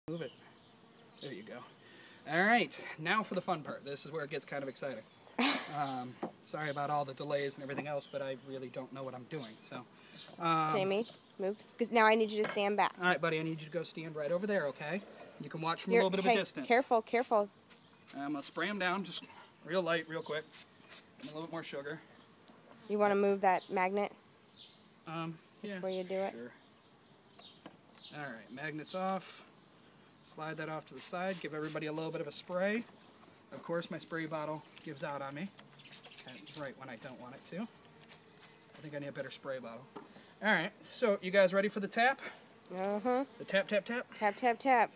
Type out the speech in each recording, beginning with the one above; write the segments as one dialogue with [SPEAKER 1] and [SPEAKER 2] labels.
[SPEAKER 1] Move it. There you go. All right, now for the fun part. This is where it gets kind of exciting. Sorry about all the delays and everything else, but I really don't know what I'm doing. So,
[SPEAKER 2] Jamie, move. Now I need you to stand back.
[SPEAKER 1] All right, buddy, I need you to go stand right over there, okay? You can watch from a little bit of a distance.
[SPEAKER 2] Careful, careful.
[SPEAKER 1] I'm going to spray them down just real light, real quick. And a little bit more sugar.
[SPEAKER 2] You want to move that magnet?
[SPEAKER 1] Yeah.
[SPEAKER 2] Before you do it?
[SPEAKER 1] Sure. All right, magnets off. Slide that off to the side. Give everybody a little bit of a spray. Of course, my spray bottle gives out on me. Right when I don't want it to. I think I need a better spray bottle. All right, so you guys ready for the tap?
[SPEAKER 2] Uh-huh.
[SPEAKER 1] The tap, tap, tap?
[SPEAKER 2] Tap, tap, tap.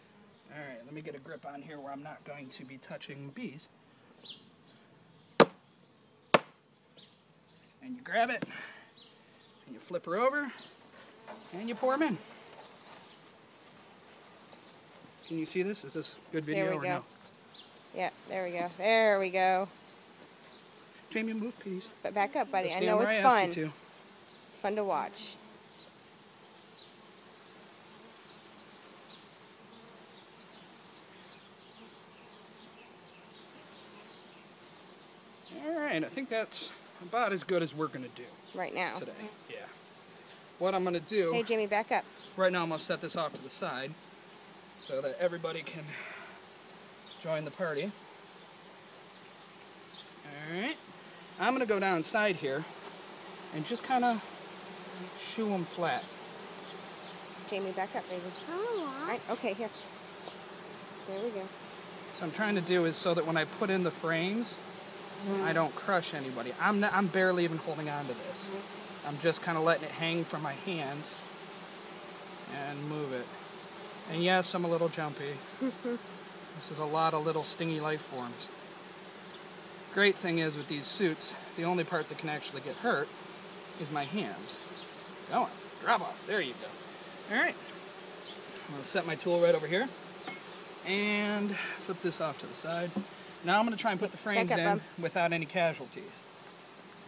[SPEAKER 1] All right, let me get a grip on here where I'm not going to be touching bees. And you grab it, and you flip her over, and you pour them in. Can you see this? Is this good video
[SPEAKER 2] There we
[SPEAKER 1] or
[SPEAKER 2] go.
[SPEAKER 1] no?
[SPEAKER 2] Yeah, there we go. There we go.
[SPEAKER 1] Jamie, move, please.
[SPEAKER 2] But back up, buddy. I
[SPEAKER 1] Stand
[SPEAKER 2] know
[SPEAKER 1] where
[SPEAKER 2] it's
[SPEAKER 1] I
[SPEAKER 2] fun.
[SPEAKER 1] asked you to.
[SPEAKER 2] It's fun to watch.
[SPEAKER 1] All right, I think that's about as good as we're going to do
[SPEAKER 2] Right now.
[SPEAKER 1] today. Yeah. What I'm going to do,
[SPEAKER 2] Hey, Jamie, back up.
[SPEAKER 1] right now I'm going to set this off to the side so that everybody can join the party. All right. I'm going to go down inside here and just kind of shoo them flat.
[SPEAKER 2] Jamie, back up, baby. All right, okay, here. There we go.
[SPEAKER 1] So I'm trying to do is so that when I put in the frames, I don't crush anybody. I'm barely even holding on to this. I'm just kind of letting it hang from my hand and move it. And yes, I'm a little jumpy. This is a lot of little stingy life forms. Great thing is with these suits, the only part that can actually get hurt is my hands. Go on, drop off. There you go. All right. I'm going to set my tool right over here and flip this off to the side. Now I'm going to try and put the frames in without any casualties.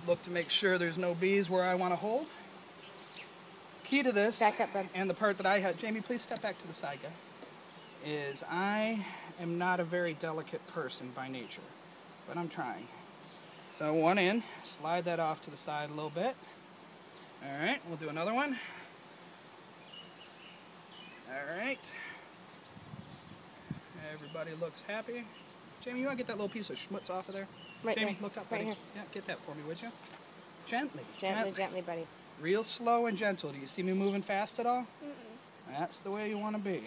[SPEAKER 1] Look to make sure there's no bees where I want to hold. Key to this,
[SPEAKER 2] Back up, bud.
[SPEAKER 1] and the part that I had, Jamie, please step back to the side, guy, is I am not a very delicate person by nature, but I'm trying. So one in, slide that off to the side a little bit. All right, we'll do another one. All right. Everybody looks happy. Jamie, you want to get that little piece of schmutz off of there?
[SPEAKER 2] Right
[SPEAKER 1] Jamie,
[SPEAKER 2] there.
[SPEAKER 1] look up,
[SPEAKER 2] Right
[SPEAKER 1] buddy.
[SPEAKER 2] here.
[SPEAKER 1] Yeah, get that for me, would you? Gently.
[SPEAKER 2] Gently, gently, buddy.
[SPEAKER 1] Real slow and gentle. Do you see me moving fast at all? That's the way you want to be.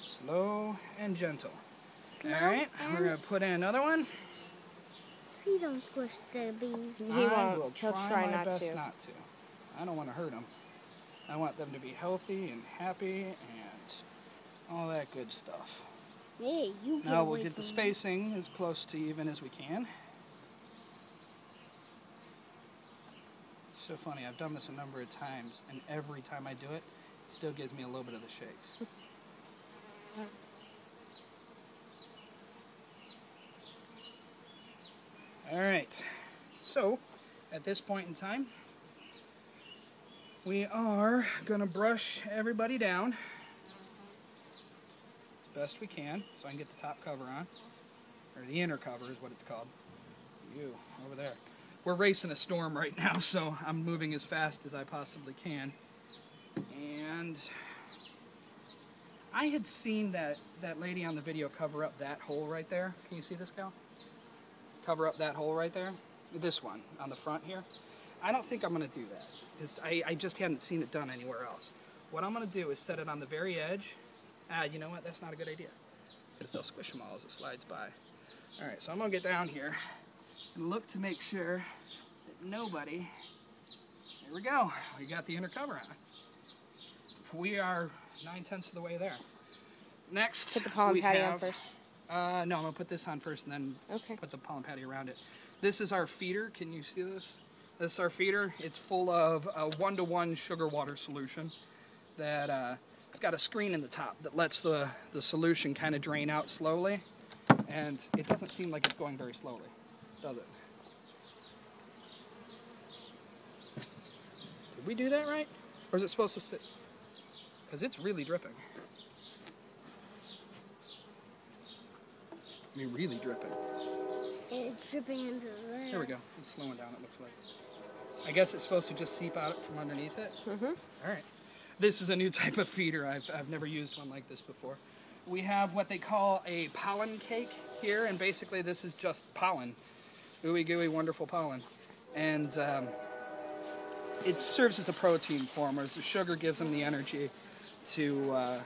[SPEAKER 1] Slow and gentle. All right, we're going to put in another one.
[SPEAKER 3] Please don't squish the bees.
[SPEAKER 1] I will
[SPEAKER 2] He'll try
[SPEAKER 1] my
[SPEAKER 2] not
[SPEAKER 1] best
[SPEAKER 2] to.
[SPEAKER 1] not to. I don't want to hurt them. I want them to be healthy and happy and all that good stuff.
[SPEAKER 3] Hey, you get
[SPEAKER 1] Now we'll
[SPEAKER 3] away
[SPEAKER 1] get the
[SPEAKER 3] from me.
[SPEAKER 1] spacing as close to even as we can. So funny, I've done this a number of times, and every time I do it, it still gives me a little bit of the shakes. All right, so at this point in time, we are going to brush everybody down as best we can so I can get the top cover on, or the inner cover is what it's called. You, over there. We're racing a storm right now, so I'm moving as fast as I possibly can. And I had seen that lady on the video cover up that hole right there. Can you see this, Cal? Cover up that hole right there. This one on the front here. I don't think I'm going to do that because I just hadn't seen it done anywhere else. What I'm going to do is set it on the very edge. You know what? That's not a good idea because they'll squish them all as it slides by. All right, so I'm going to get down here and look to make sure that nobody... There we go. We got the inner cover on. We are 9/10 of the way there. Next,
[SPEAKER 2] Put the pollen patty on first.
[SPEAKER 1] No, I'm going to put this on first and then put the pollen patty around it. This is our feeder. Can you see this? This is our feeder. It's full of a 1-to-1 sugar water solution that it's got a screen in the top that lets the solution kind of drain out slowly. And it doesn't seem like it's going very slowly, does it? Did we do that right? Or is it supposed to sit? Because it's really dripping. I mean, really dripping.
[SPEAKER 3] It's dripping into there.
[SPEAKER 1] There we go. It's slowing down, it looks like. I guess it's supposed to just seep out from underneath it?
[SPEAKER 2] Mm-hmm.
[SPEAKER 1] All right. This is a new type of feeder. I've never used one like this before. We have what they call a pollen cake here, and basically this is just pollen. Ooey gooey, wonderful pollen. And it serves as the protein formers. The sugar gives them the energy to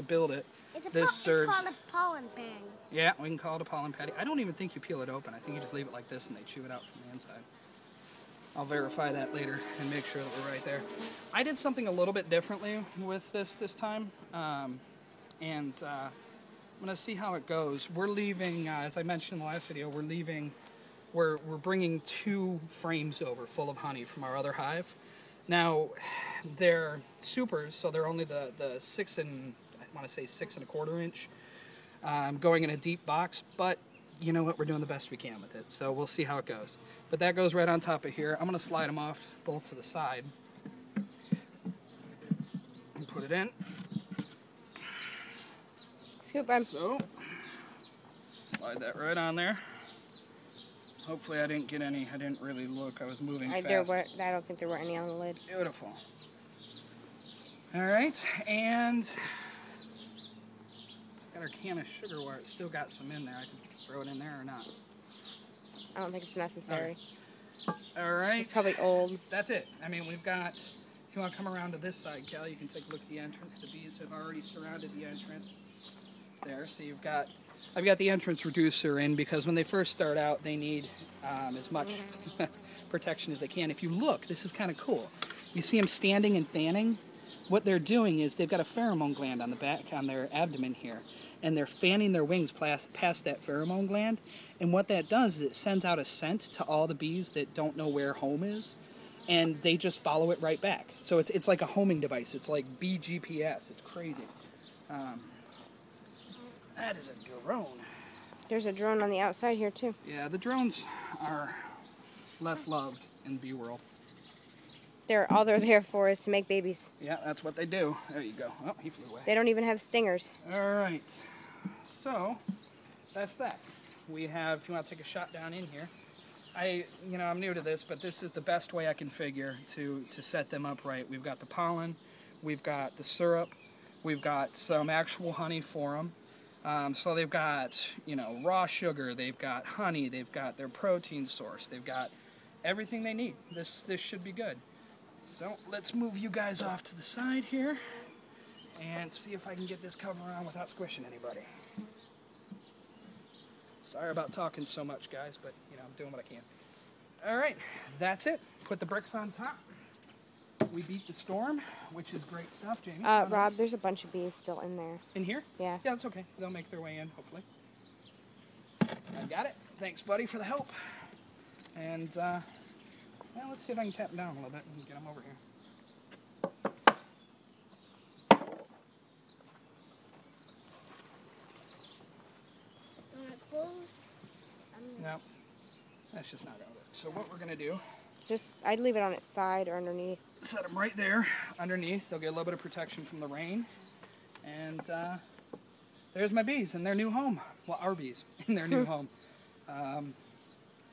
[SPEAKER 1] build it.
[SPEAKER 3] It's called a pollen patty.
[SPEAKER 1] Yeah, we can call it a pollen patty. I don't even think you peel it open. I think you just leave it like this and they chew it out from the inside. I'll verify that later and make sure that we're right there. I did something a little bit differently with this time. I'm going to see how it goes. We're leaving, as I mentioned in the last video, we're bringing 2 frames over full of honey from our other hive. Now, they're supers, so they're only the 6 and, I want to say 6 1/4 inch. Going in a deep box, but you know what, we're doing the best we can with it, so we'll see how it goes. But that goes right on top of here. I'm going to slide them off both to the side and put it in.
[SPEAKER 2] Scoop them.
[SPEAKER 1] So, slide that right on there. Hopefully I didn't get any, I didn't really look, I was moving fast.
[SPEAKER 2] I don't think there were any on the lid.
[SPEAKER 1] Beautiful. Alright, and got our can of sugar wire. It's still got some in there. I can throw it in there or not.
[SPEAKER 2] I don't think it's necessary.
[SPEAKER 1] Alright.
[SPEAKER 2] It's probably old.
[SPEAKER 1] That's it. I mean, we've got, if you want to come around to this side, Cal, you can take a look at the entrance. The bees have already surrounded the entrance there. So I've got the entrance reducer in because when they first start out, they need as much protection as they can. If you look, this is kind of cool. You see them standing and fanning? What they're doing is they've got a pheromone gland on the back, on their abdomen here, and they're fanning their wings past that pheromone gland. And what that does is it sends out a scent to all the bees that don't know where home is, and they just follow it right back. So it's like a homing device. It's like bee GPS. It's crazy. That is a drone.
[SPEAKER 2] There's a drone on the outside here too.
[SPEAKER 1] Yeah, the drones are less loved in bee world.
[SPEAKER 2] All they're there for is to make babies.
[SPEAKER 1] Yeah, that's what they do. There you go. Oh, he flew away.
[SPEAKER 2] They don't even have stingers.
[SPEAKER 1] All right. So, that's that. We have, if you want to take a shot down in here, I'm new to this, but this is the best way I can figure to set them up right. We've got the pollen, we've got the syrup, we've got some actual honey for them. So they've got, raw sugar, they've got honey, they've got their protein source, they've got everything they need. This should be good. So let's move you guys off to the side here and see if I can get this cover on without squishing anybody. Sorry about talking so much, guys, but I'm doing what I can. All right, that's it. Put the bricks on top. We beat the storm, which is great stuff, Jamie.
[SPEAKER 2] Rob, there's a bunch of bees still in there.
[SPEAKER 1] In here?
[SPEAKER 2] Yeah.
[SPEAKER 1] Yeah, that's okay. They'll make their way in, hopefully. I got it. Thanks, buddy, for the help. And, let's see if I can tap them down a little bit and get them over here. No, that's just not going to work. So what we're going to do...
[SPEAKER 2] I'd leave it on its side or underneath.
[SPEAKER 1] Set them right there underneath. They'll get a little bit of protection from the rain. And there's my bees in their new home. Well, our bees in their new home.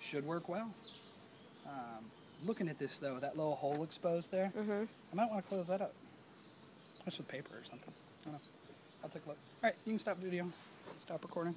[SPEAKER 1] Should work well. Looking at this, though, that little hole exposed there, I might want to close that up. Just with paper or something. I don't know. I'll take a look. All right, you can stop video. Stop recording.